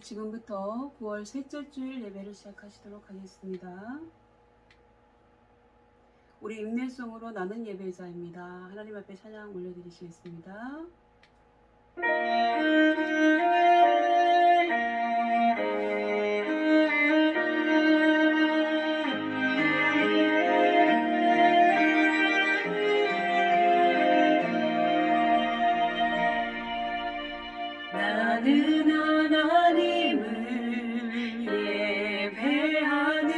지금부터 9월 셋째 주일 예배를 시작하시도록 하겠습니다. 우리 임내송으로 나는 예배자입니다. 하나님 앞에 찬양 올려드리시겠습니다. 나는 하나님을 예배하는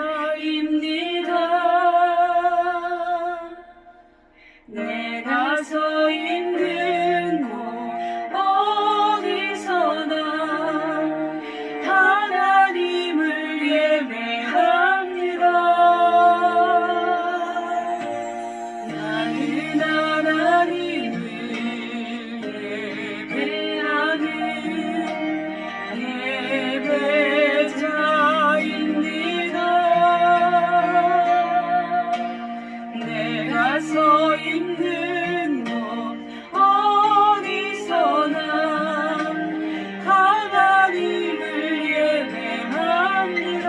예배자입니다. 내가 서 있는 곳 어디서나 하나님을 예배합니다. 나는 하나님을 예배하는 예배자입니다. 내가 서 있는 곳 어디서나 하나님을 예배합니다.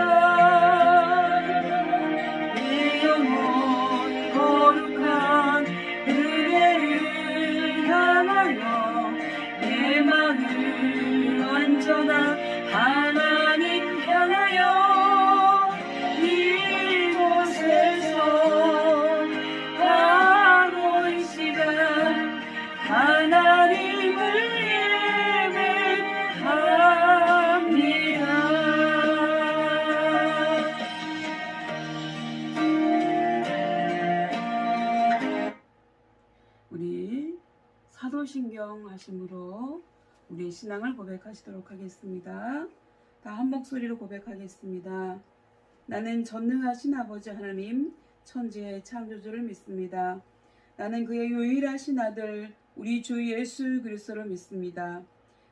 내 영혼 거룩한 은혜를 향하여 내 마음을 완전한 하나님 향하여 이곳에서 바로 이 시간 하나님을 예배합니다. 우리 사도신경 하심으로 우리 신앙을 고백하시도록 하겠습니다. 다 한 목소리로 고백하겠습니다. 나는 전능하신 아버지 하나님 천지의 창조주를 믿습니다. 나는 그의 유일하신 아들 우리 주 예수 그리스도를 믿습니다.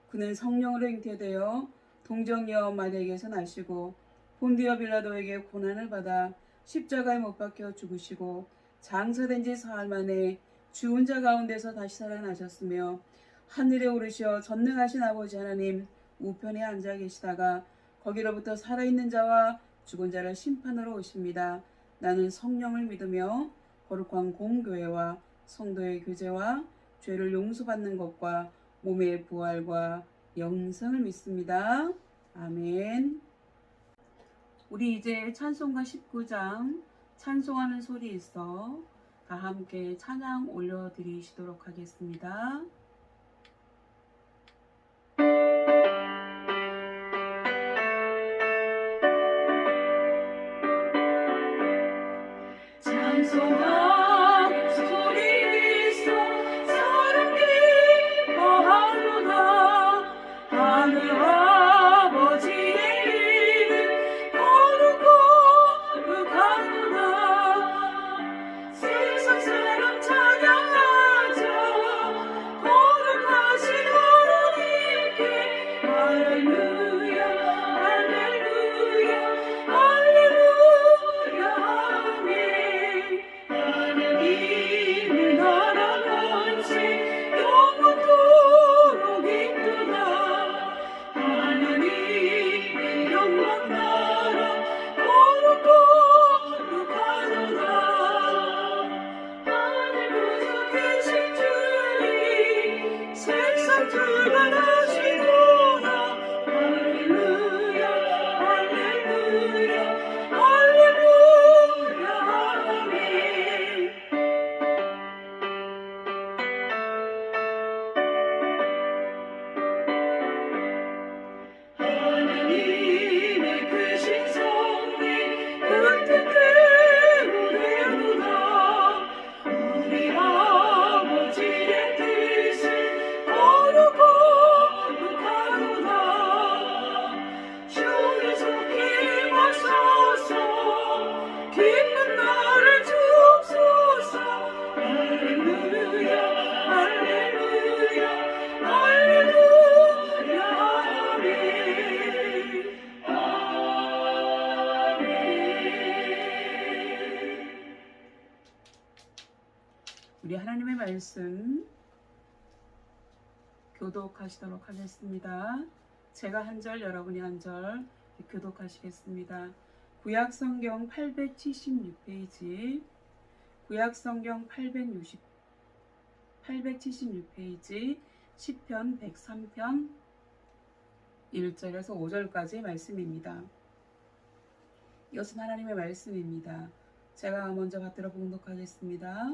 그는 성령으로 잉태되어 동정녀 마리아에게서 나시고 본디오 빌라도에게 고난을 받아 십자가에 못 박혀 죽으시고 장사된 지 사흘 만에 죽은 자 가운데서 다시 살아나셨으며 하늘에 오르시어 전능하신 아버지 하나님 우편에 앉아 계시다가 거기로부터 살아있는 자와 죽은 자를 심판으로 오십니다. 나는 성령을 믿으며 거룩한 공교회와 성도의 교제와 죄를 용서받는 것과 몸의 부활과 영생을 믿습니다. 아멘. 우리 이제 찬송가 19장 찬송하는 소리 있어 다 함께 찬양 올려드리시도록 하겠습니다. 찬송하는 소리 있어 사랑 기뻐하도다. 하늘 아버지의 이름 거룩하도다. 세상 사람 찬양하자. 말씀 교독하시도록 하겠습니다. 제가 한 절, 여러분이 한 절 교독하시겠습니다. 구약성경 876페이지, 구약성경 876페이지, 시편 103편 1절에서 5절까지 말씀입니다. 이것은 하나님의 말씀입니다. 제가 먼저 받들어 봉독하겠습니다.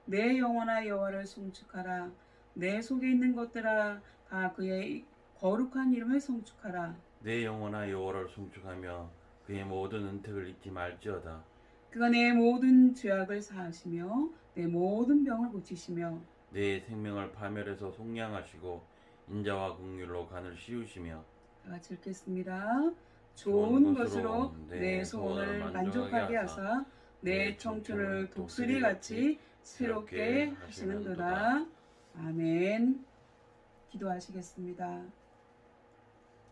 내 영혼아 여호와를 송축하라. 내 속에 있는 것들아 다 그의 거룩한 이름을 송축하라. 내 영혼아 여호와를 송축하며 그의 모든 은택을 잊지 말지어다. 그가 내 모든 죄악을 사하시며 내 모든 병을 고치시며 내 생명을 파멸해서 속량하시고 인자와 긍휼로 간을 씌우시며. 다 같이 읽겠습니다. 좋은 것으로 내 소원을 만족하게 하사 내 청춘을 독수리같이 새롭게 하시는도다. 아멘. 기도하시겠습니다.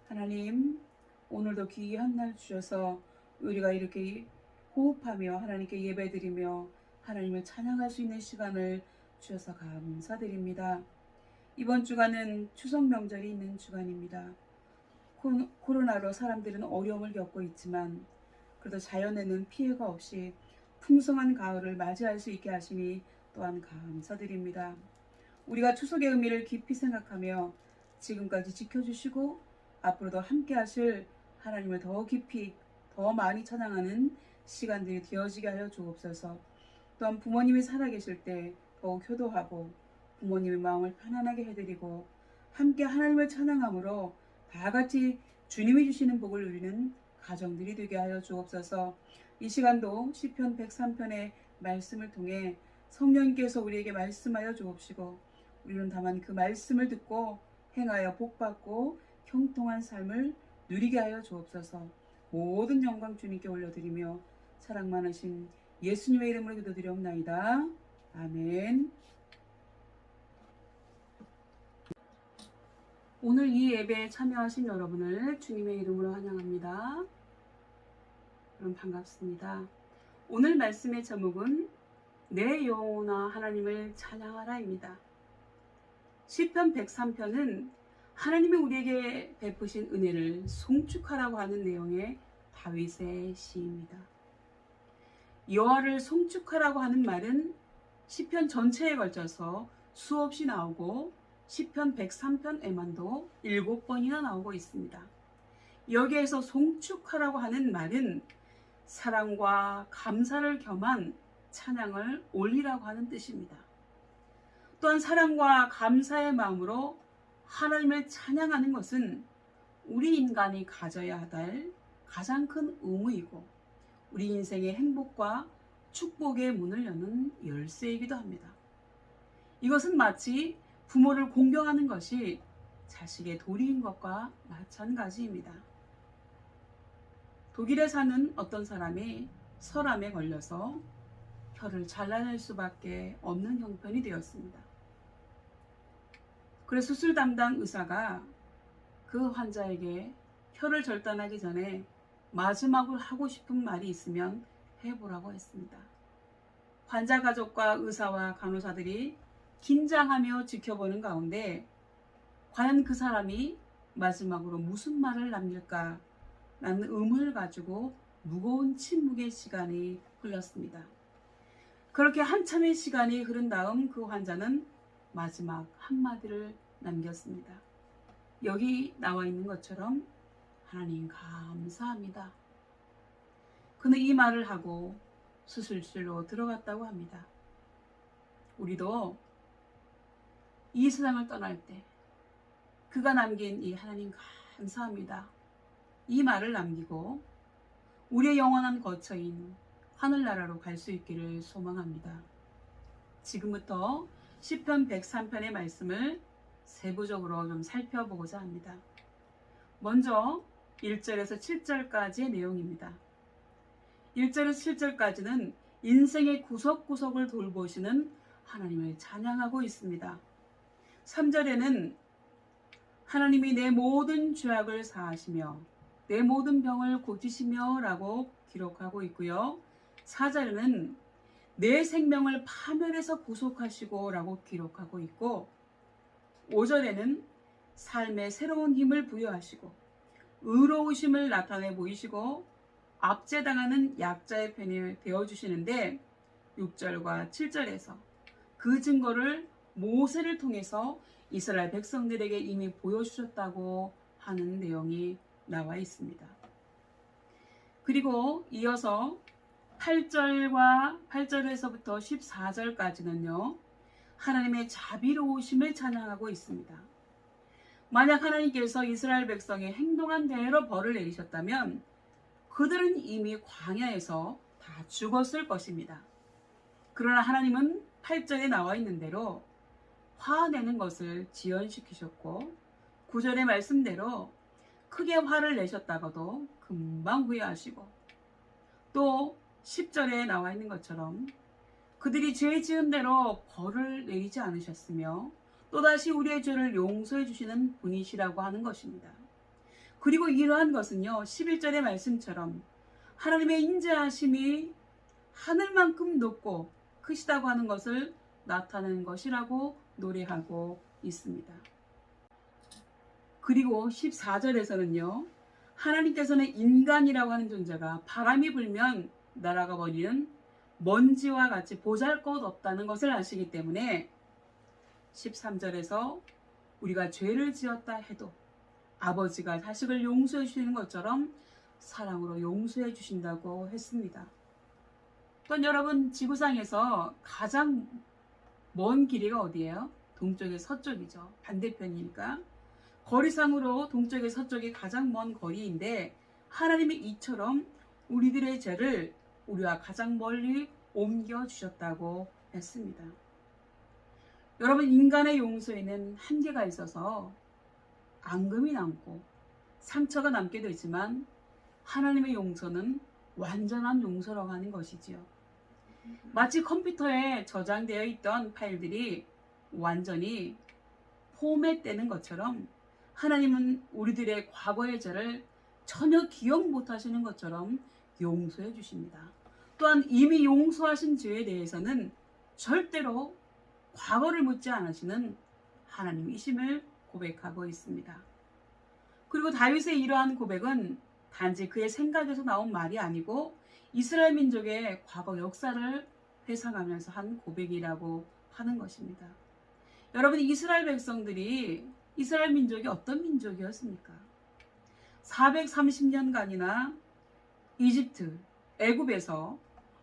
하나님, 오늘도 귀한 날 주셔서 우리가 이렇게 호흡하며 하나님께 예배드리며 하나님을 찬양할 수 있는 시간을 주셔서 감사드립니다. 이번 주간은 추석 명절이 있는 주간입니다. 코로나로 사람들은 어려움을 겪고 있지만 그래도 자연에는 피해가 없이 풍성한 가을을 맞이할 수 있게 하시니 또한 감사드립니다. 우리가 추석의 의미를 깊이 생각하며 지금까지 지켜주시고 앞으로도 함께 하실 하나님을 더 깊이 더 많이 찬양하는 시간들이 되어지게 하여 주옵소서. 또한 부모님이 살아계실 때 더욱 효도하고 부모님의 마음을 편안하게 해드리고 함께 하나님을 찬양함으로 다 같이 주님이 주시는 복을 누리는 가정들이 되게 하여 주옵소서. 이 시간도 시편 103편의 말씀을 통해 성령님께서 우리에게 말씀하여 주옵시고 우리는 다만 그 말씀을 듣고 행하여 복받고 형통한 삶을 누리게 하여 주옵소서. 모든 영광 주님께 올려드리며 사랑 많으신 예수님의 이름으로 기도드리옵나이다. 아멘. 오늘 이 예배에 참여하신 여러분을 주님의 이름으로 환영합니다. 그럼 반갑습니다. 오늘 말씀의 제목은 내 영혼아 하나님을 찬양하라입니다. 시편 103편은 하나님이 우리에게 베푸신 은혜를 송축하라고 하는 내용의 다윗의 시입니다. 여호와를 송축하라고 하는 말은 시편 전체에 걸쳐서 수없이 나오고 시편 103편에만도 7번이나 나오고 있습니다. 여기에서 송축하라고 하는 말은 사랑과 감사를 겸한 찬양을 올리라고 하는 뜻입니다. 또한 사랑과 감사의 마음으로 하나님을 찬양하는 것은 우리 인간이 가져야 할 가장 큰 의무이고 우리 인생의 행복과 축복의 문을 여는 열쇠이기도 합니다. 이것은 마치 부모를 공경하는 것이 자식의 도리인 것과 마찬가지입니다. 독일에 사는 어떤 사람이 설암에 걸려서 혀를 잘라낼 수밖에 없는 형편이 되었습니다. 그래서 수술 담당 의사가 그 환자에게 혀를 절단하기 전에 마지막으로 하고 싶은 말이 있으면 해보라고 했습니다. 환자 가족과 의사와 간호사들이 긴장하며 지켜보는 가운데 과연 그 사람이 마지막으로 무슨 말을 남길까 라는 의문을 가지고 무거운 침묵의 시간이 흘렀습니다. 그렇게 한참의 시간이 흐른 다음 그 환자는 마지막 한마디를 남겼습니다. 여기 나와 있는 것처럼 하나님 감사합니다. 그는 이 말을 하고 수술실로 들어갔다고 합니다. 우리도 이 세상을 떠날 때 그가 남긴 이 하나님 감사합니다. 이 말을 남기고 우리의 영원한 거처인 하늘나라로 갈 수 있기를 소망합니다. 지금부터 시편 103편의 말씀을 세부적으로 좀 살펴보고자 합니다. 먼저 1절에서 7절까지의 내용입니다. 1절에서 7절까지는 인생의 구석구석을 돌보시는 하나님을 찬양하고 있습니다. 3절에는 하나님이 내 모든 죄악을 사하시며 내 모든 병을 고치시며 라고 기록하고 있고요. 4절에는 내 생명을 파멸해서 구속하시고 라고 기록하고 있고, 5절에는 삶의 새로운 힘을 부여하시고 의로우심을 나타내 보이시고 압제당하는 약자의 편이 되어주시는데, 6절과 7절에서 그 증거를 모세를 통해서 이스라엘 백성들에게 이미 보여주셨다고 하는 내용이 나와 있습니다. 그리고 이어서 8절에서부터 14절까지는요, 하나님의 자비로우심을 찬양하고 있습니다. 만약 하나님께서 이스라엘 백성이 행동한 대로 벌을 내리셨다면 그들은 이미 광야에서 다 죽었을 것입니다. 그러나 하나님은 8절에 나와 있는 대로 화내는 것을 지연시키셨고, 9절의 말씀대로 크게 화를 내셨다가도 금방 후회하시고, 또 10절에 나와 있는 것처럼 그들이 죄 지은 대로 벌을 내리지 않으셨으며 또다시 우리의 죄를 용서해 주시는 분이시라고 하는 것입니다. 그리고 이러한 것은요, 11절의 말씀처럼 하나님의 인자하심이 하늘만큼 높고 크시다고 하는 것을 나타내는 것이라고 노래하고 있습니다. 그리고 14절에서는요, 하나님께서는 인간이라고 하는 존재가 바람이 불면 날아가 버리는 먼지와 같이 보잘것없다는 것을 아시기 때문에 13절에서 우리가 죄를 지었다 해도 아버지가 자식을 용서해 주시는 것처럼 사랑으로 용서해 주신다고 했습니다. 또 여러분, 지구상에서 가장 먼 길이가 어디예요? 동쪽의 서쪽이죠. 반대편이니까. 거리상으로 동쪽의 서쪽이 가장 먼 거리인데, 하나님이 이처럼 우리들의 죄를 우리와 가장 멀리 옮겨주셨다고 했습니다. 여러분, 인간의 용서에는 한계가 있어서 앙금이 남고 상처가 남게 되지만, 하나님의 용서는 완전한 용서라고 하는 것이지요. 마치 컴퓨터에 저장되어 있던 파일들이 완전히 포맷되는 것처럼 하나님은 우리들의 과거의 죄를 전혀 기억 못하시는 것처럼 용서해 주십니다. 또한 이미 용서하신 죄에 대해서는 절대로 과거를 묻지 않으시는 하나님이심을 고백하고 있습니다. 그리고 다윗의 이러한 고백은 단지 그의 생각에서 나온 말이 아니고 이스라엘 민족의 과거 역사를 회상하면서 한 고백이라고 하는 것입니다. 여러분, 이스라엘 백성들이, 이스라엘 민족이 어떤 민족이었습니까? 430년간이나 이집트, 애굽에서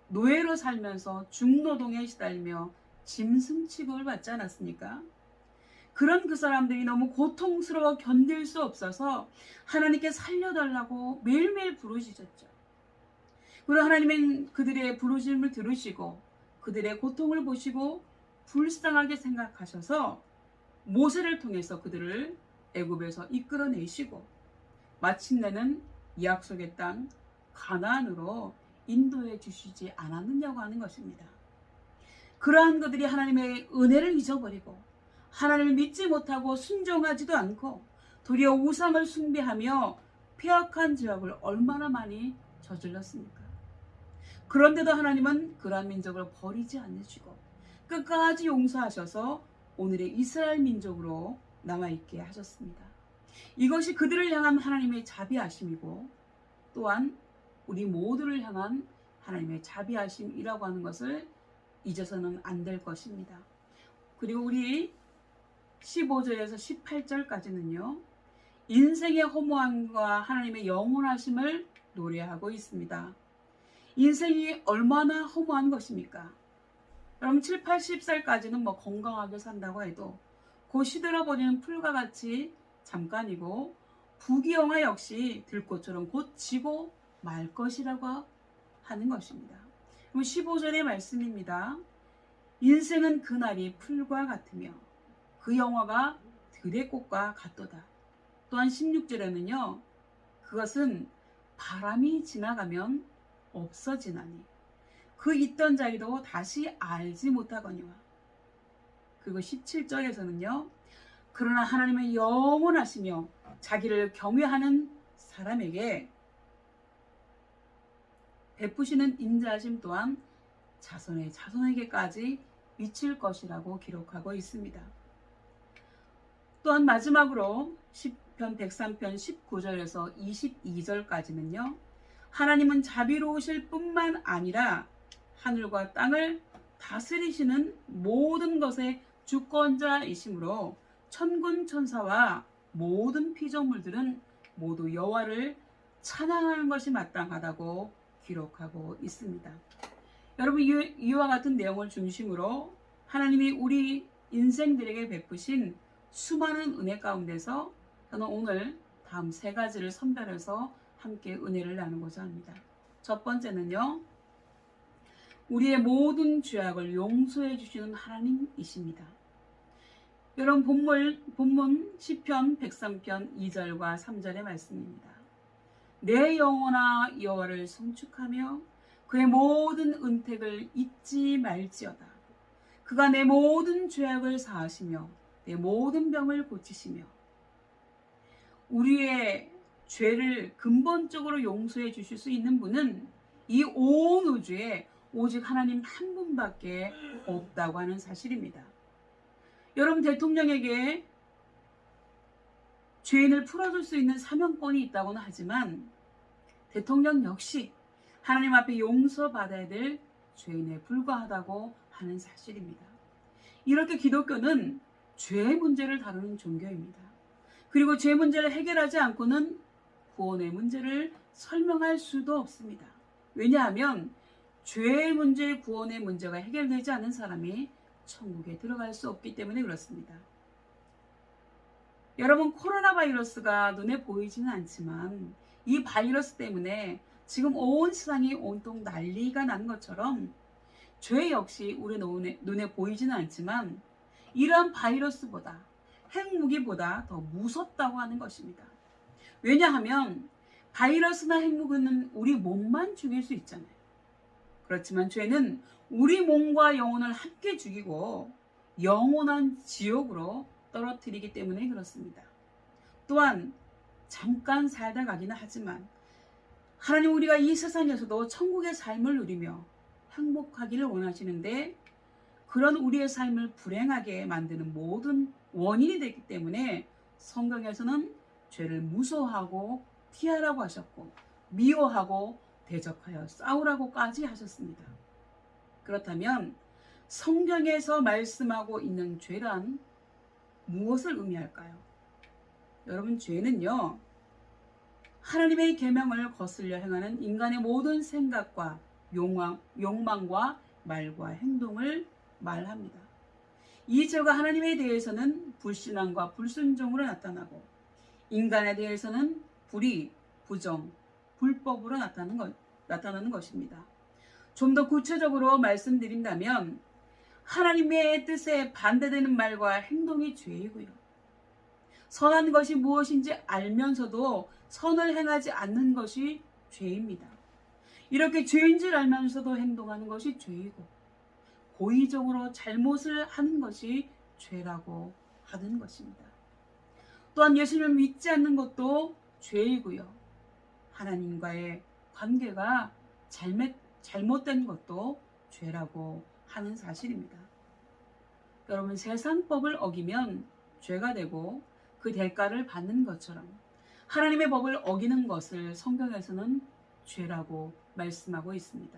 노예로 살면서 중노동에 시달리며 짐승 취급을 받지 않았습니까? 그런 그 사람들이 너무 고통스러워 견딜 수 없어서 하나님께 살려달라고 매일매일 부르짖었죠. 그리고 하나님은 그들의 부르짖음을 들으시고 그들의 고통을 보시고 불쌍하게 생각하셔서 모세를 통해서 그들을 애굽에서 이끌어내시고 마침내는 약속의 땅 가나안으로 인도해 주시지 않았느냐고 하는 것입니다. 그러한 그들이 하나님의 은혜를 잊어버리고 하나님을 믿지 못하고 순종하지도 않고 도리어 우상을 숭배하며 폐악한 죄악을 얼마나 많이 저질렀습니까? 그런데도 하나님은 그러한 민족을 버리지 않으시고 끝까지 용서하셔서 오늘의 이스라엘 민족으로 남아있게 하셨습니다. 이것이 그들을 향한 하나님의 자비하심이고 또한 우리 모두를 향한 하나님의 자비하심이라고 하는 것을 잊어서는 안 될 것입니다. 그리고 우리 15절에서 18절까지는요, 인생의 허무함과 하나님의 영원하심을 노래하고 있습니다. 인생이 얼마나 허무한 것입니까? 여러분, 7, 80살까지는 건강하게 산다고 해도 곧 시들어버리는 풀과 같이 잠깐이고 부귀영화 역시 들꽃처럼 곧 지고 말 것이라고 하는 것입니다. 15절의 말씀입니다. 인생은 그날이 풀과 같으며 그 영화가 들의 꽃과 같도다. 또한 16절에는요, 그것은 바람이 지나가면 없어지나니 그 있던 자리도 다시 알지 못하거니와. 그리고 17절에서는요, 그러나 하나님은 영원하시며 자기를 경외하는 사람에게 베푸시는 인자하심 또한 자손의 자손에게까지 미칠 것이라고 기록하고 있습니다. 또한 마지막으로 시편 103편 19절에서 22절까지는요. 하나님은 자비로우실 뿐만 아니라 하늘과 땅을 다스리시는 모든 것의 주권자이시므로 천군 천사와 모든 피조물들은 모두 여호와를 찬양하는 것이 마땅하다고 기록하고 있습니다. 여러분, 이와 같은 내용을 중심으로 하나님이 우리 인생들에게 베푸신 수많은 은혜 가운데서 저는 오늘 다음 세 가지를 선별해서 함께 은혜를 나누고자 합니다. 첫 번째는요, 우리의 모든 죄악을 용서해 주시는 하나님이십니다. 여러분, 본문 시편 103편 2절과 3절의 말씀입니다. 내 영혼아 여호와를 송축하며 그의 모든 은택을 잊지 말지어다. 그가 내 모든 죄악을 사하시며 내 모든 병을 고치시며. 우리의 죄를 근본적으로 용서해 주실 수 있는 분은 이 온 우주에 오직 하나님 한 분밖에 없다고 하는 사실입니다. 여러분, 대통령에게 죄인을 풀어줄 수 있는 사명권이 있다고는 하지만 대통령 역시 하나님 앞에 용서받아야 될 죄인에 불과하다고 하는 사실입니다. 이렇게 기독교는 죄의 문제를 다루는 종교입니다. 그리고 죄 문제를 해결하지 않고는 구원의 문제를 설명할 수도 없습니다. 왜냐하면 죄의 문제, 구원의 문제가 해결되지 않은 사람이 천국에 들어갈 수 없기 때문에 그렇습니다. 여러분, 코로나 바이러스가 눈에 보이지는 않지만 이 바이러스 때문에 지금 온 세상이 온통 난리가 난 것처럼 죄 역시 우리 눈에 보이지는 않지만 이러한 바이러스보다, 핵무기보다 더 무섭다고 하는 것입니다. 왜냐하면 바이러스나 핵무기는 우리 몸만 죽일 수 있잖아요. 그렇지만 죄는 우리 몸과 영혼을 함께 죽이고 영원한 지옥으로 떨어뜨리기 때문에 그렇습니다. 또한 잠깐 살다 가기는 하지만 하나님, 우리가 이 세상에서도 천국의 삶을 누리며 행복하기를 원하시는데 그런 우리의 삶을 불행하게 만드는 모든 원인이 되기 때문에 성경에서는 죄를 무서워하고 피하라고 하셨고 미워하고 대적하여 싸우라고까지 하셨습니다. 그렇다면 성경에서 말씀하고 있는 죄란 무엇을 의미할까요? 여러분, 죄는요, 하나님의 계명을 거슬려 행하는 인간의 모든 생각과 욕망과 말과 행동을 말합니다. 이 죄가 하나님에 대해서는 불신앙과 불순종으로 나타나고 인간에 대해서는 불의, 부정, 불법으로 나타나는 것입니다. 좀 더 구체적으로 말씀드린다면 하나님의 뜻에 반대되는 말과 행동이 죄이고요. 선한 것이 무엇인지 알면서도 선을 행하지 않는 것이 죄입니다. 이렇게 죄인 줄 알면서도 행동하는 것이 죄이고 고의적으로 잘못을 하는 것이 죄라고 하는 것입니다. 또한 예수님을 믿지 않는 것도 죄이고요. 하나님과의 관계가 잘못된 것도 죄라고 하는 사실입니다. 여러분, 세상법을 어기면 죄가 되고 그 대가를 받는 것처럼 하나님의 법을 어기는 것을 성경에서는 죄라고 말씀하고 있습니다.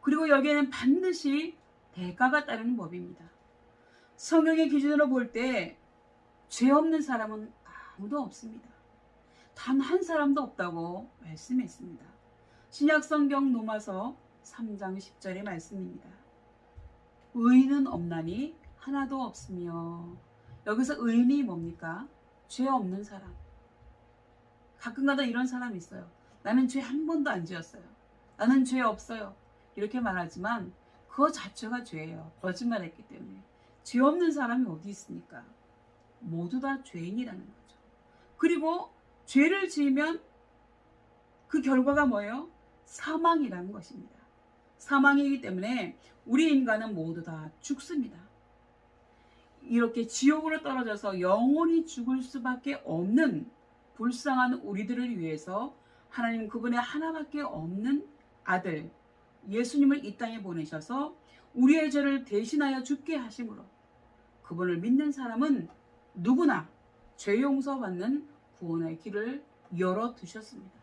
그리고 여기에는 반드시 대가가 따르는 법입니다. 성경의 기준으로 볼 때 죄 없는 사람은 아무도 없습니다. 단 한 사람도 없다고 말씀했습니다. 신약성경 로마서 3장 10절의 말씀입니다. 의인은 없나니 하나도 없으며. 여기서 의인이 뭡니까? 죄 없는 사람. 가끔가다 이런 사람이 있어요. 나는 죄 한 번도 안 지었어요. 나는 죄 없어요. 이렇게 말하지만 그거 자체가 죄예요. 거짓말했기 때문에. 죄 없는 사람이 어디 있습니까? 모두 다 죄인이라는 거죠. 그리고 죄를 지으면 그 결과가 뭐예요? 사망이라는 것입니다. 사망이기 때문에 우리 인간은 모두 다 죽습니다. 이렇게 지옥으로 떨어져서 영원히 죽을 수밖에 없는 불쌍한 우리들을 위해서 하나님 그분의 하나밖에 없는 아들, 예수님을 이 땅에 보내셔서 우리의 죄를 대신하여 죽게 하심으로 그분을 믿는 사람은 누구나 죄 용서받는 구원의 길을 열어두셨습니다.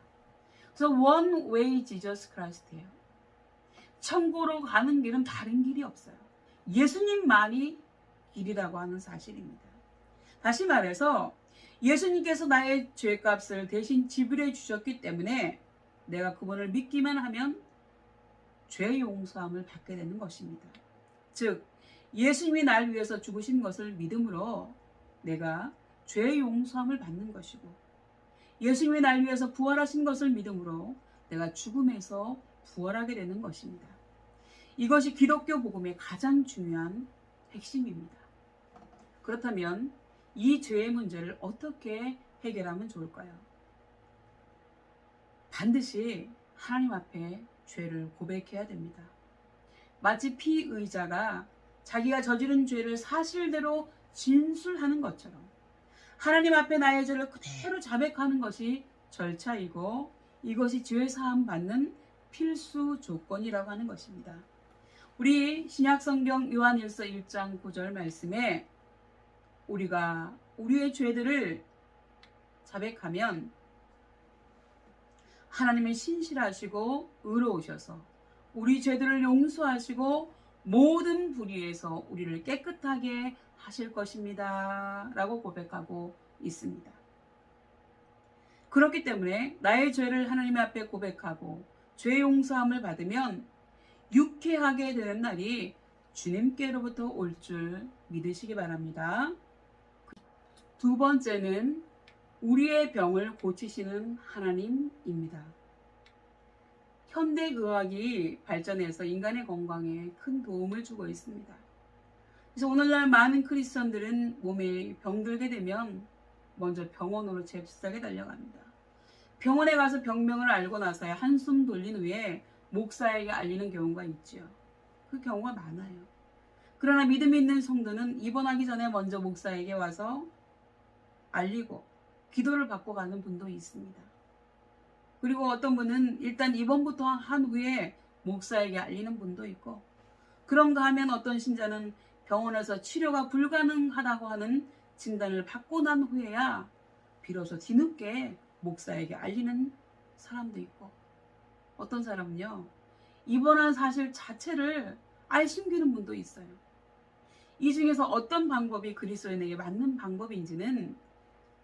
그래서 one way Jesus Christ예요. 천국으로 가는 길은 다른 길이 없어요. 예수님만이 길이라고 하는 사실입니다. 다시 말해서 예수님께서 나의 죄값을 대신 지불해 주셨기 때문에 내가 그분을 믿기만 하면 죄 용서함을 받게 되는 것입니다. 즉 예수님이 날 위해서 죽으신 것을 믿음으로 내가 죄 용서함을 받는 것이고 예수님이 날 위해서 부활하신 것을 믿음으로 내가 죽음에서 부활하게 되는 것입니다. 이것이 기독교 복음의 가장 중요한 핵심입니다. 그렇다면 이 죄의 문제를 어떻게 해결하면 좋을까요? 반드시 하나님 앞에 죄를 고백해야 됩니다. 마치 피의자가 자기가 저지른 죄를 사실대로 진술하는 것처럼 하나님 앞에 나의 죄를 그대로 자백하는 것이 절차이고 이것이 죄 사함 받는 필수 조건이라고 하는 것입니다. 우리 신약성경 요한일서 1장 9절 말씀에 우리가 우리의 죄들을 자백하면 하나님은 신실하시고 의로우셔서 우리 죄들을 용서하시고 모든 불의에서 우리를 깨끗하게 하실 것입니다. 라고 고백하고 있습니다. 그렇기 때문에 나의 죄를 하나님 앞에 고백하고 죄 용서함을 받으면 유쾌하게 되는 날이 주님께로부터 올 줄 믿으시기 바랍니다. 두 번째는 우리의 병을 고치시는 하나님입니다. 현대의학이 발전해서 인간의 건강에 큰 도움을 주고 있습니다. 그래서 오늘날 많은 크리스천들은 몸에 병들게 되면 먼저 병원으로 잽싸게 달려갑니다. 병원에 가서 병명을 알고 나서야 한숨 돌린 후에 목사에게 알리는 경우가 있지요. 그 경우가 많아요. 그러나 믿음 있는 성도는 입원하기 전에 먼저 목사에게 와서 알리고 기도를 받고 가는 분도 있습니다. 그리고 어떤 분은 일단 입원부터 한 후에 목사에게 알리는 분도 있고 그런가 하면 어떤 신자는 병원에서 치료가 불가능하다고 하는 진단을 받고 난 후에야 비로소 뒤늦게 목사에게 알리는 사람도 있고 어떤 사람은요 입원한 사실 자체를 아예 숨기는 분도 있어요. 이 중에서 어떤 방법이 그리스도인에게 맞는 방법인지는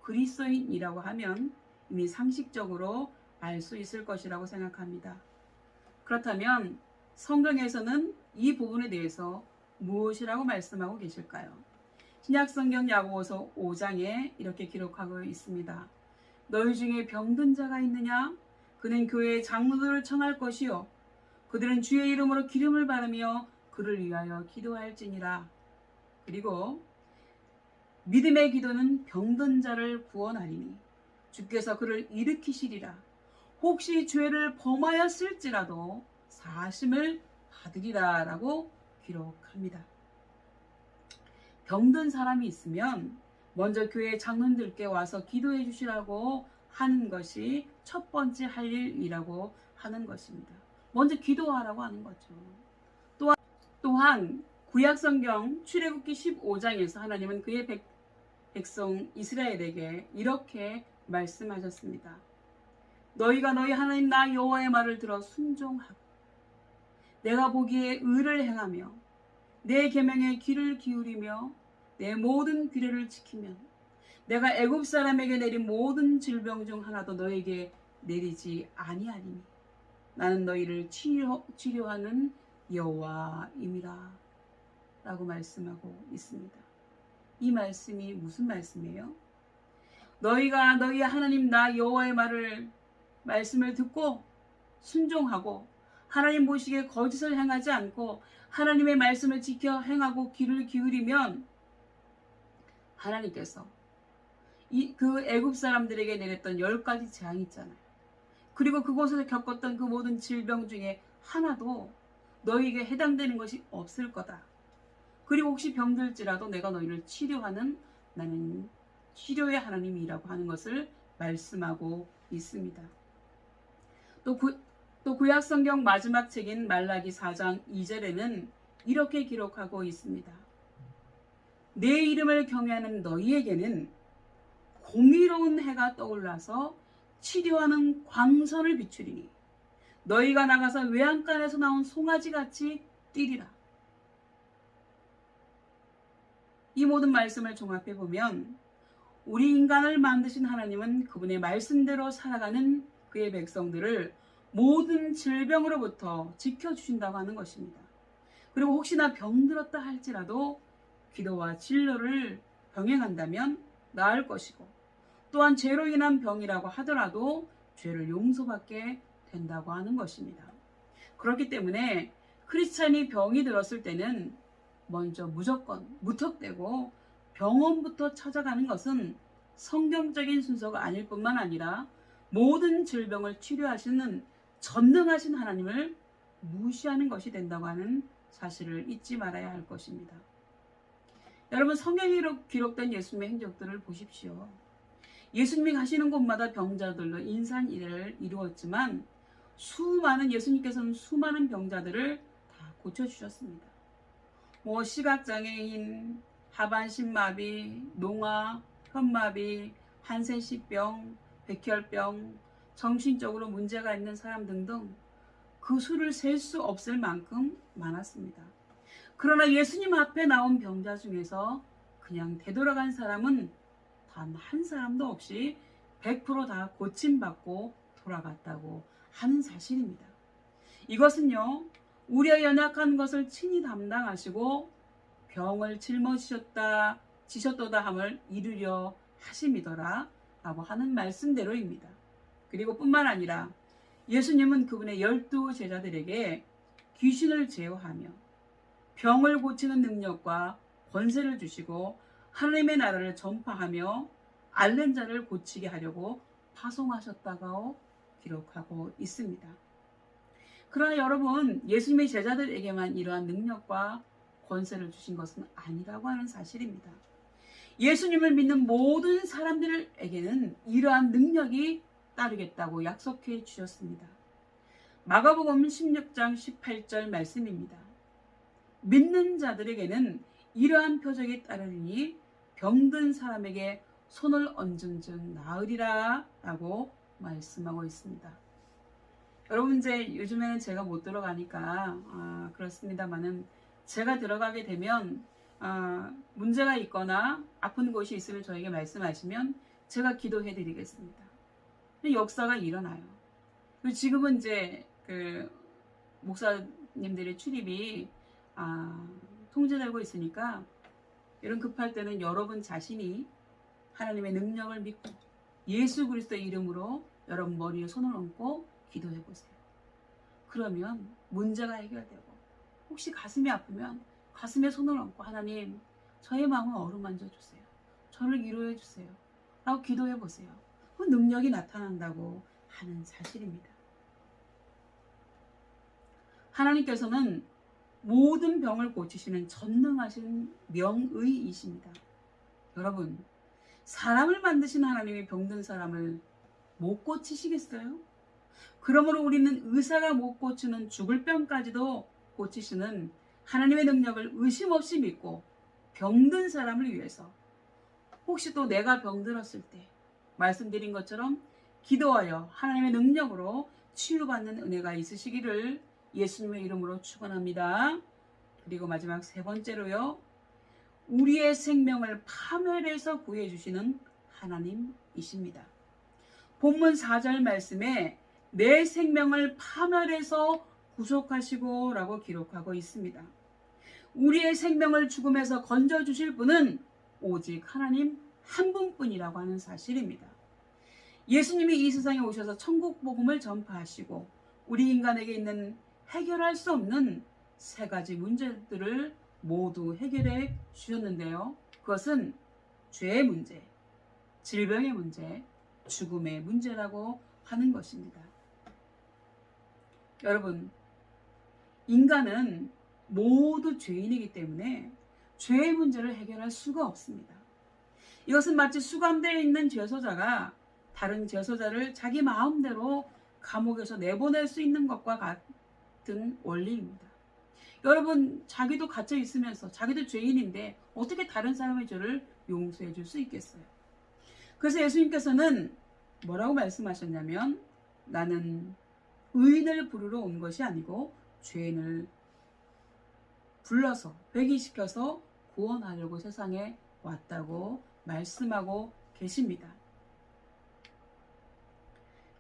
그리스도인이라고 하면 이미 상식적으로 알 수 있을 것이라고 생각합니다. 그렇다면 성경에서는 이 부분에 대해서 무엇이라고 말씀하고 계실까요? 신약성경 야고보서 5장에 이렇게 기록하고 있습니다. 너희 중에 병든 자가 있느냐? 그는 교회의 장로들을 청할 것이요 그들은 주의 이름으로 기름을 바르며 그를 위하여 기도할지니라. 그리고 믿음의 기도는 병든 자를 구원하리니 주께서 그를 일으키시리라. 혹시 죄를 범하였을지라도 사하심을 받으리라 라고 기록합니다. 병든 사람이 있으면 먼저 교회 장로들께 와서 기도해 주시라고 하는 것이 첫 번째 할 일이라고 하는 것입니다. 먼저 기도하라고 하는 거죠. 또한 구약성경 출애굽기 15장에서 하나님은 그의 백성 이스라엘에게 이렇게 말씀하셨습니다. 너희가 너희 하나님 나 여호와의 말을 들어 순종하고 내가 보기에 의를 행하며 내 계명에 귀를 기울이며 내 모든 규례를 지키면 내가 애굽 사람에게 내린 모든 질병 중 하나도 너에게 내리지 아니하리니 나는 너희를 치료하는 여호와임이라 라고 말씀하고 있습니다. 이 말씀이 무슨 말씀이에요? 너희가 너희 하나님 나 여호와의 말씀을 듣고 순종하고 하나님 보시기에 거짓을 행하지 않고 하나님의 말씀을 지켜 행하고 귀를 기울이면 하나님께서 그 애굽 사람들에게 내렸던 10가지 재앙이 있잖아요. 그리고 그곳에서 겪었던 그 모든 질병 중에 하나도 너희에게 해당되는 것이 없을 거다. 그리고 혹시 병들지라도 내가 너희를 치료하는 나는 치료의 하나님이라고 하는 것을 말씀하고 있습니다. 또 또 구약성경 마지막 책인 말라기 4장 2절에는 이렇게 기록하고 있습니다. 내 이름을 경외하는 너희에게는 공의로운 해가 떠올라서 치료하는 광선을 비추리니 너희가 나가서 외양간에서 나온 송아지같이 뛰리라. 이 모든 말씀을 종합해 보면 우리 인간을 만드신 하나님은 그분의 말씀대로 살아가는 그의 백성들을 모든 질병으로부터 지켜주신다고 하는 것입니다. 그리고 혹시나 병들었다 할지라도 기도와 진료를 병행한다면 나을 것이고, 또한 죄로 인한 병이라고 하더라도 죄를 용서받게 된다고 하는 것입니다. 그렇기 때문에 크리스찬이 병이 들었을 때는 먼저 무조건 무턱대고 병원부터 찾아가는 것은 성경적인 순서가 아닐 뿐만 아니라 모든 질병을 치료하시는 전능하신 하나님을 무시하는 것이 된다고 하는 사실을 잊지 말아야 할 것입니다. 여러분, 성경에 기록된 예수님의 행적들을 보십시오. 예수님이 가시는 곳마다 병자들로 인산이례를 이루었지만 예수님께서는 수많은 병자들을 다 고쳐주셨습니다. 시각장애인, 하반신마비, 농아, 현마비, 한센시병, 백혈병, 정신적으로 문제가 있는 사람 등등 그 수를 셀 수 없을 만큼 많았습니다. 그러나 예수님 앞에 나온 병자 중에서 그냥 되돌아간 사람은 단 한 사람도 없이 100%다 고침받고 돌아갔다고 하는 사실입니다. 이것은요, 우리의 연약한 것을 친히 담당하시고 병을 지셨도다 함을 이루려 하심이더라 라고 하는 말씀대로입니다. 그리고 뿐만 아니라 예수님은 그분의 12 제자들에게 귀신을 제어하며 병을 고치는 능력과 권세를 주시고 하나님의 나라를 전파하며 앓는 자를 고치게 하려고 파송하셨다고 기록하고 있습니다. 그러나 여러분, 예수님의 제자들에게만 이러한 능력과 권세를 주신 것은 아니라고 하는 사실입니다. 예수님을 믿는 모든 사람들에게는 이러한 능력이 따르겠다고 약속해 주셨습니다. 마가복음 16장 18절 말씀입니다. 믿는 자들에게는 이러한 표적이 따르니 병든 사람에게 손을 얹은 즉 나으리라 라고 말씀하고 있습니다. 여러분, 이제 요즘에는 제가 못 들어가니까 그렇습니다만은 제가 들어가게 되면 문제가 있거나 아픈 곳이 있으면 저에게 말씀하시면 제가 기도해 드리겠습니다. 역사가 일어나요. 지금은 이제 그 목사님들의 출입이 통제되고 있으니까 이런 급할 때는 여러분 자신이 하나님의 능력을 믿고 예수 그리스도의 이름으로 여러분 머리에 손을 얹고 기도해 보세요. 그러면 문제가 해결되고, 혹시 가슴이 아프면 가슴에 손을 얹고 하나님, 저의 마음을 어루만져 주세요. 저를 위로해 주세요. 라고 기도해 보세요. 그 능력이 나타난다고 하는 사실입니다. 하나님께서는 모든 병을 고치시는 전능하신 명의이십니다. 여러분, 사람을 만드신 하나님이 병든 사람을 못 고치시겠어요? 그러므로 우리는 의사가 못 고치는 죽을 병까지도 고치시는 하나님의 능력을 의심 없이 믿고 병든 사람을 위해서, 혹시 또 내가 병들었을 때 말씀드린 것처럼 기도하여 하나님의 능력으로 치유받는 은혜가 있으시기를 예수님의 이름으로 축원합니다. 그리고 마지막 세 번째로요, 우리의 생명을 파멸해서 구해주시는 하나님이십니다. 본문 4절 말씀에 내 생명을 파멸해서 구속하시고 라고 기록하고 있습니다. 우리의 생명을 죽음에서 건져주실 분은 오직 하나님 한 분뿐이라고 하는 사실입니다. 예수님이 이 세상에 오셔서 천국 복음을 전파하시고 우리 인간에게 있는 해결할 수 없는 세 가지 문제들을 모두 해결해 주셨는데요. 그것은 죄의 문제, 질병의 문제, 죽음의 문제라고 하는 것입니다. 여러분, 인간은 모두 죄인이기 때문에 죄의 문제를 해결할 수가 없습니다. 이것은 마치 수감되어 있는 죄소자가 다른 죄소자를 자기 마음대로 감옥에서 내보낼 수 있는 것과 같은 원리입니다. 여러분, 자기도 갇혀 있으면서 자기도 죄인인데 어떻게 다른 사람의 죄를 용서해 줄 수 있겠어요? 그래서 예수님께서는 뭐라고 말씀하셨냐면, 나는 의인을 부르러 온 것이 아니고 죄인을 불러서 회개시켜서 구원하려고 세상에 왔다고 말씀하고 계십니다.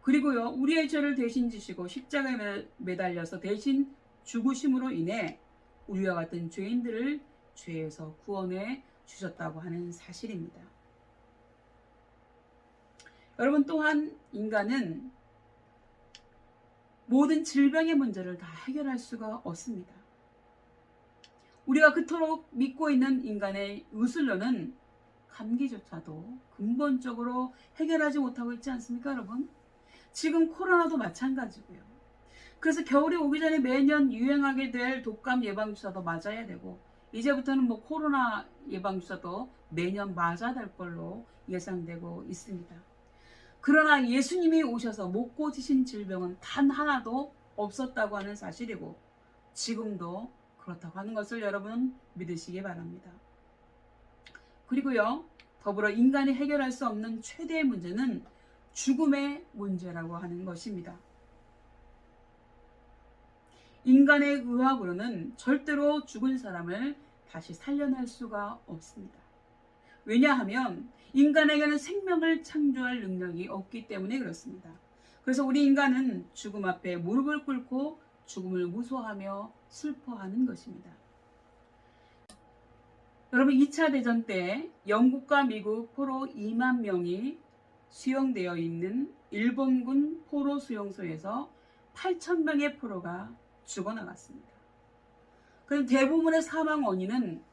그리고요, 우리의 죄를 대신 지시고 십자가에 매달려서 대신 죽으심으로 인해 우리와 같은 죄인들을 죄에서 구원해 주셨다고 하는 사실입니다. 여러분, 또한 인간은 모든 질병의 문제를 다 해결할 수가 없습니다. 우리가 그토록 믿고 있는 인간의 의술로는 감기조차도 근본적으로 해결하지 못하고 있지 않습니까, 여러분? 지금 코로나도 마찬가지고요. 그래서 겨울이 오기 전에 매년 유행하게 될 독감 예방주사도 맞아야 되고, 이제부터는 코로나 예방주사도 매년 맞아야 될 걸로 예상되고 있습니다. 그러나 예수님이 오셔서 못 고치신 질병은 단 하나도 없었다고 하는 사실이고, 지금도 그렇다고 하는 것을 여러분 믿으시기 바랍니다. 그리고요, 더불어 인간이 해결할 수 없는 최대의 문제는 죽음의 문제라고 하는 것입니다. 인간의 의학으로는 절대로 죽은 사람을 다시 살려낼 수가 없습니다. 왜냐하면 인간에게는 생명을 창조할 능력이 없기 때문에 그렇습니다. 그래서 우리 인간은 죽음 앞에 무릎을 꿇고 죽음을 무서워하며 슬퍼하는 것입니다. 여러분, 2차 대전 때 영국과 미국 포로 2만 명이 수용되어 있는 일본군 포로 수용소에서 8,000명의 포로가 죽어나갔습니다. 그런데 대부분의 사망 원인은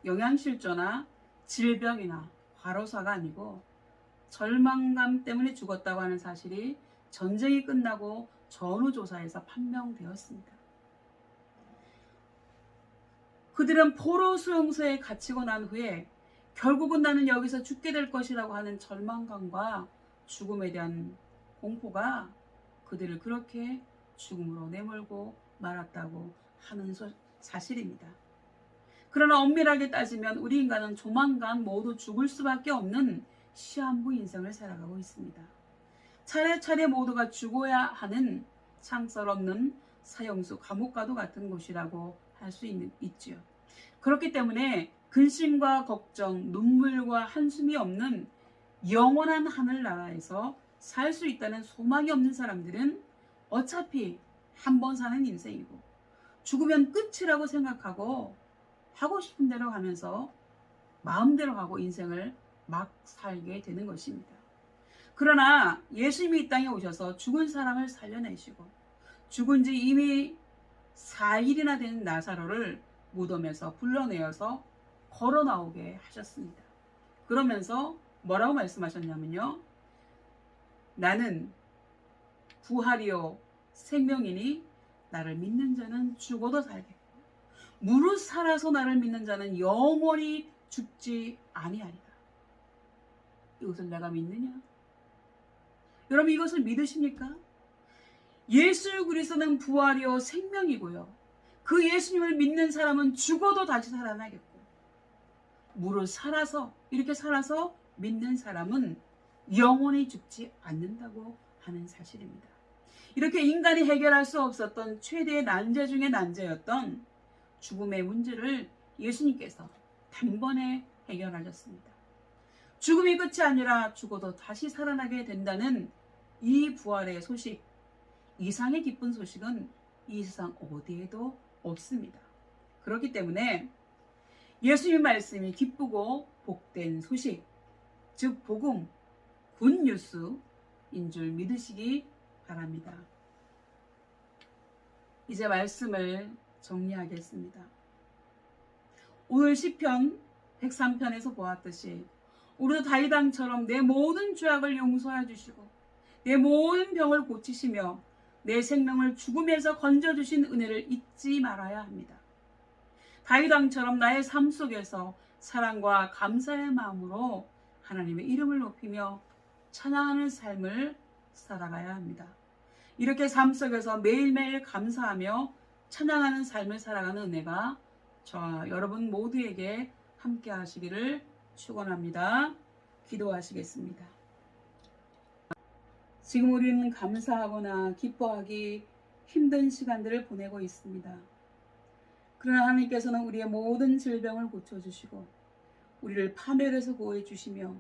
영양실조나 질병이나 과로사가 아니고 절망감 때문에 죽었다고 하는 사실이 전쟁이 끝나고 전후조사에서 판명되었습니다. 그들은 포로 수용소에 갇히고 난 후에 결국은 나는 여기서 죽게 될 것이라고 하는 절망감과 죽음에 대한 공포가 그들을 그렇게 죽음으로 내몰고 말았다고 하는 사실입니다. 그러나 엄밀하게 따지면 우리 인간은 조만간 모두 죽을 수밖에 없는 시한부 인생을 살아가고 있습니다. 차례차례 모두가 죽어야 하는 창설 없는 사형수 감옥과도 같은 곳이라고 할 수 있지요. 그렇기 때문에 근심과 걱정, 눈물과 한숨이 없는 영원한 하늘나라에서 살 수 있다는 소망이 없는 사람들은 어차피 한 번 사는 인생이고 죽으면 끝이라고 생각하고 하고 싶은 대로 가면서 마음대로 가고 인생을 막 살게 되는 것입니다. 그러나 예수님이 이 땅에 오셔서 죽은 사람을 살려내시고 죽은 지 이미 4일이나 된 나사로를 무덤에서 불러내어서 걸어 나오게 하셨습니다. 그러면서 뭐라고 말씀하셨냐면요, 나는 부활이요 생명이니 나를 믿는 자는 죽어도 살게, 무릇 살아서 나를 믿는 자는 영원히 죽지 아니하리라. 이것을 내가 믿느냐? 여러분, 이것을 믿으십니까? 예수 그리스도는 부활이요 생명이고요, 그 예수님을 믿는 사람은 죽어도 다시 살아나겠고, 무릇 살아서, 이렇게 살아서 믿는 사람은 영원히 죽지 않는다고 하는 사실입니다. 이렇게 인간이 해결할 수 없었던 최대의 난제 중의 난제였던 죽음의 문제를 예수님께서 단번에 해결하셨습니다. 죽음이 끝이 아니라 죽어도 다시 살아나게 된다는 이 부활의 소식, 이상의 기쁜 소식은 이 세상 어디에도 없습니다. 그렇기 때문에 예수님 말씀이 기쁘고 복된 소식, 즉 복음, 굿뉴스인 줄 믿으시기 바랍니다. 이제 말씀을 정리하겠습니다. 오늘 시편 103편에서 보았듯이 우리도 다윗 왕처럼 내 모든 죄악을 용서해 주시고 내 모든 병을 고치시며 내 생명을 죽음에서 건져주신 은혜를 잊지 말아야 합니다. 다윗 왕처럼 나의 삶 속에서 사랑과 감사의 마음으로 하나님의 이름을 높이며 찬양하는 삶을 살아가야 합니다. 이렇게 삶 속에서 매일매일 감사하며 찬양하는 삶을 살아가는 은혜가 저와 여러분 모두에게 함께 하시기를 축원합니다. 기도하시겠습니다. 지금 우리는 감사하거나 기뻐하기 힘든 시간들을 보내고 있습니다. 그러나 하나님께서는 우리의 모든 질병을 고쳐주시고 우리를 파멸에서 구해주시며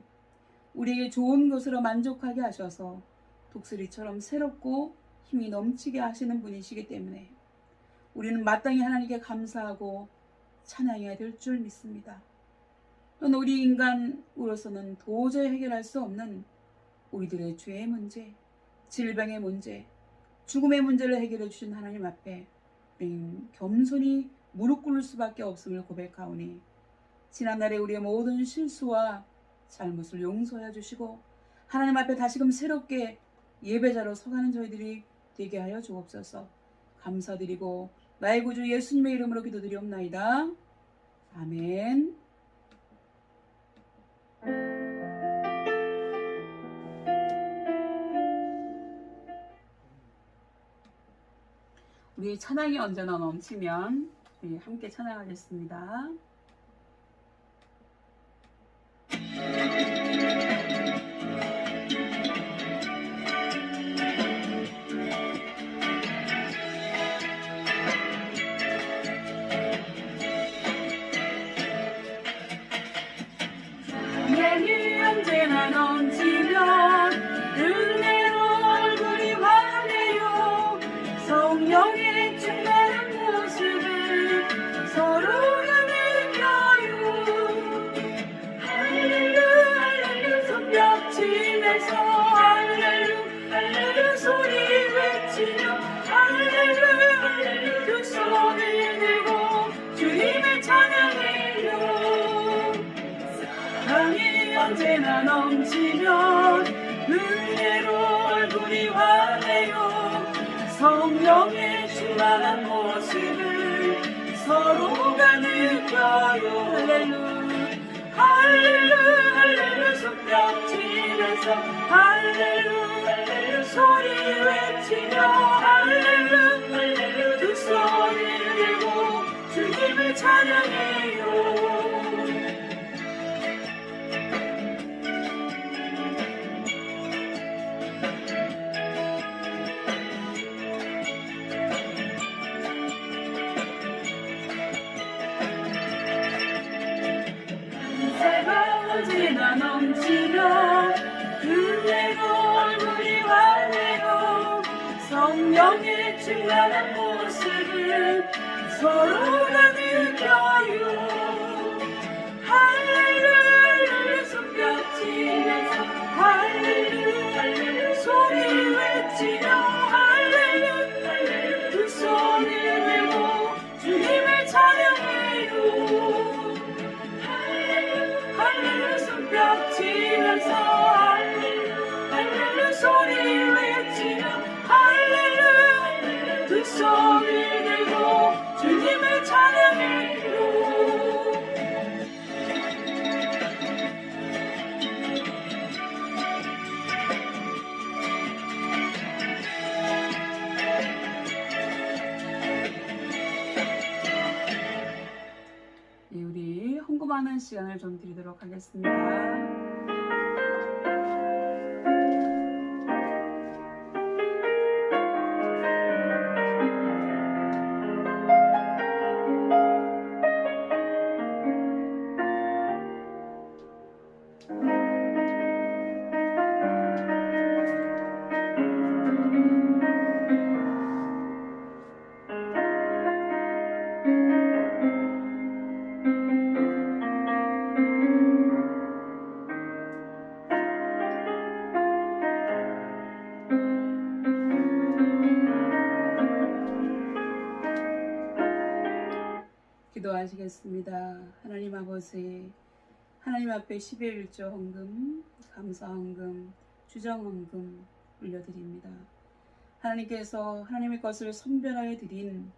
우리에게 좋은 것으로 만족하게 하셔서 독수리처럼 새롭고 힘이 넘치게 하시는 분이시기 때문에 우리는 마땅히 하나님께 감사하고 찬양해야 될 줄 믿습니다. 또는 우리 인간으로서는 도저히 해결할 수 없는 우리들의 죄의 문제, 질병의 문제, 죽음의 문제를 해결해 주신 하나님 앞에 우리는 겸손히 무릎 꿇을 수밖에 없음을 고백하오니 지난날의 우리의 모든 실수와 잘못을 용서해 주시고 하나님 앞에 다시금 새롭게 예배자로 서가는 저희들이 되게 하여 주옵소서. 감사드리고 나의 구주 예수님의 이름으로 기도드리옵나이다. 아멘. 우리 찬양이 언제나 넘치면 우리 함께 찬양하겠습니다. 찬양이 언제나 넘치면 은혜로 얼굴이 환해요. 성령의 충만한 모습을 서로가 느껴요. 할렐루 할렐루 손뼉치면서 할렐루 할렐루 소리 외치며 할렐루 할렐루 두 손을 들고 주님을 찬양해요. 사랑이 언제나 넘치면 은혜로 얼굴이 환해요. 성령의 충만한 모습을 서로가 느껴요. 할렐루 할렐루 할렐루 손뼉치면서 할렐루 할렐루 소리 외치며 할렐루 할렐루 두 손을 들고 주님을 찬양해요. 언제나 넘치며 은혜로 얼굴이 환해요. 성령의 충만한 모습을 서로가 느껴요. 할렐루 할렐루 손뼉치면서 할렐루 할렐루 소리 외치며 할렐루 할렐루 두 손을 들고 주님을 찬양해요. 할렐루 손뼉치면서 할렐루 할렐루 소리 외치며 할렐루 할렐루 두 손을 들고 주님을 찬양해요. 우리 헌금하는 시간을 좀 드리도록 하겠습니다. 기도하시겠습니다. 하나님 아버지, 하나님 앞에 12일조 헌금, 감사 헌금, 주정 헌금 올려드립니다. 하나님께서 하나님의 것을 선별하여 드린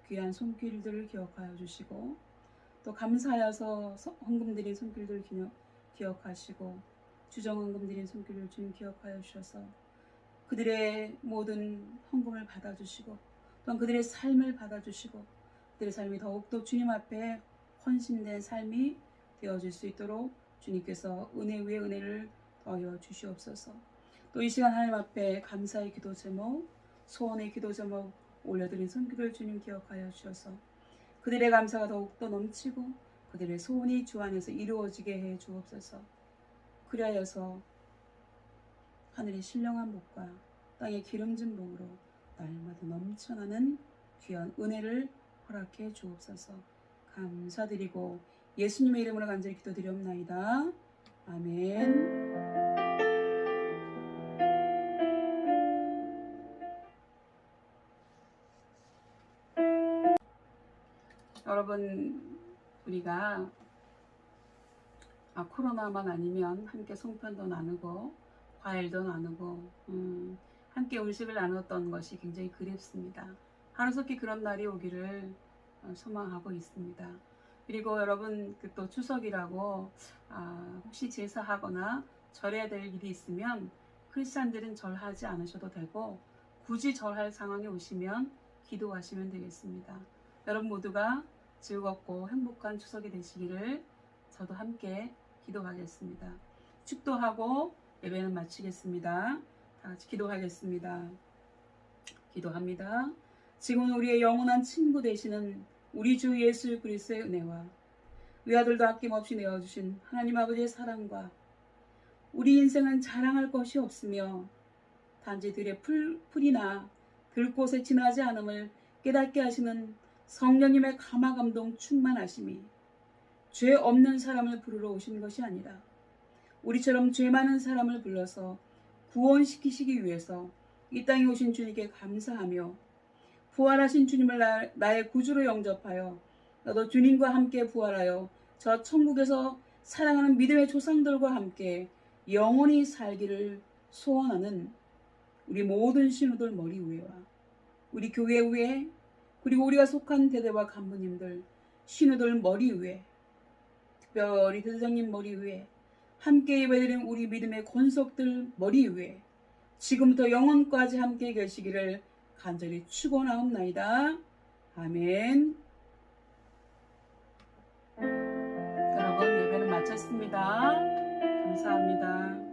귀한 손길들을 기억하여 주시고 또 감사하여서 헌금 드린 손길들을 기억하시고 주정 헌금 드린 손길을 주님 기억하여 주셔서 그들의 모든 헌금을 받아주시고 또한 그들의 삶을 받아주시고 그들의 삶이 더욱더 주님 앞에 헌신된 삶이 되어질 수 있도록 주님께서 은혜 위에 은혜를 더하여 주시옵소서. 또 이 시간 하나님 앞에 감사의 기도 제목, 소원의 기도 제목 올려드린 손길을 주님 기억하여 주셔서 그들의 감사가 더욱더 넘치고 그들의 소원이 주 안에서 이루어지게 해 주옵소서. 그리하여서 하늘의 신령한 복과 땅의 기름진 복으로 날마다 넘쳐나는 귀한 은혜를 허락해 주옵소서. 감사드리고 예수님의 이름으로 간절히 기도드리옵나이다. 아멘. 여러분, 우리가 코로나만 아니면 함께 송편도 나누고 과일도 나누고 함께 음식을 나눴던 것이 굉장히 그립습니다. 하루속히 그런 날이 오기를 소망하고 있습니다. 그리고 여러분 또 추석이라고 혹시 제사하거나 절해야 될 일이 있으면 크리스찬들은 절하지 않으셔도 되고 굳이 절할 상황이 오시면 기도하시면 되겠습니다. 여러분 모두가 즐겁고 행복한 추석이 되시기를 저도 함께 기도하겠습니다. 축도하고 예배는 마치겠습니다. 다 같이 기도하겠습니다. 기도합니다. 지금은 우리의 영원한 친구 되시는 우리 주 예수 그리스도의 은혜와 외아들도 아낌없이 내어주신 하나님 아버지의 사랑과 우리 인생은 자랑할 것이 없으며 단지 들의 풀이나 들꽃에 지나지 않음을 깨닫게 하시는 성령님의 감화감동 충만하심이 죄 없는 사람을 부르러 오신 것이 아니라 우리처럼 죄 많은 사람을 불러서 구원시키시기 위해서 이 땅에 오신 주님께 감사하며 부활하신 주님을 나의 구주로 영접하여 나도 주님과 함께 부활하여 저 천국에서 사랑하는 믿음의 조상들과 함께 영원히 살기를 소원하는 우리 모든 신우들 머리 위에와 우리 교회 위에 그리고 우리가 속한 대대와 간부님들 신우들 머리 위에 특별히 대장님 머리 위에 함께 예배드린 우리 믿음의 권속들 머리 위에 지금부터 영원까지 함께 계시기를 간절히 축원하옵나이다. 아멘. 여러분 예배는 마쳤습니다. 감사합니다.